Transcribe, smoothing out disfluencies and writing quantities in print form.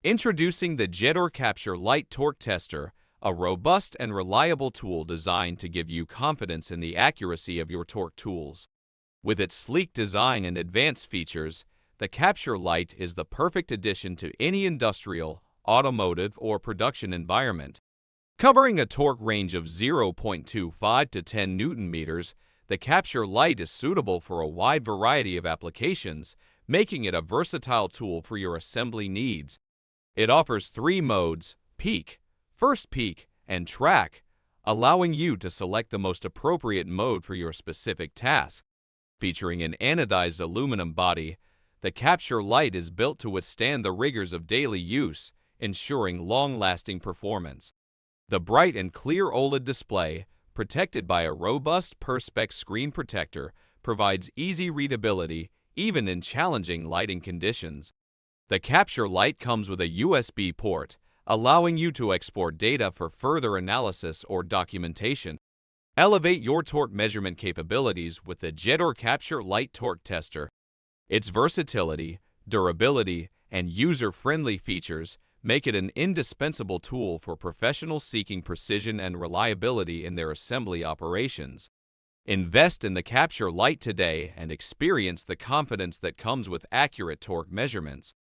Introducing the Gedore Capture Lite Torque Tester, a robust and reliable tool designed to give you confidence in the accuracy of your torque tools. With its sleek design and advanced features, the Capture Lite is the perfect addition to any industrial, automotive, or production environment. Covering a torque range of 0.25 to 10 Newton meters, the Capture Lite is suitable for a wide variety of applications, making it a versatile tool for your assembly needs. It offers 3 modes: peak, first peak, and track, allowing you to select the most appropriate mode for your specific task. Featuring an anodized aluminum body, the Capture Lite is built to withstand the rigors of daily use, ensuring long-lasting performance. The bright and clear OLED display, protected by a robust Perspex screen protector, provides easy readability even in challenging lighting conditions. The Capture Lite comes with a USB port, allowing you to export data for further analysis or documentation. Elevate your torque measurement capabilities with the Gedore Capture Lite Torque Tester. Its versatility, durability, and user-friendly features make it an indispensable tool for professionals seeking precision and reliability in their assembly operations. Invest in the Capture Lite today and experience the confidence that comes with accurate torque measurements.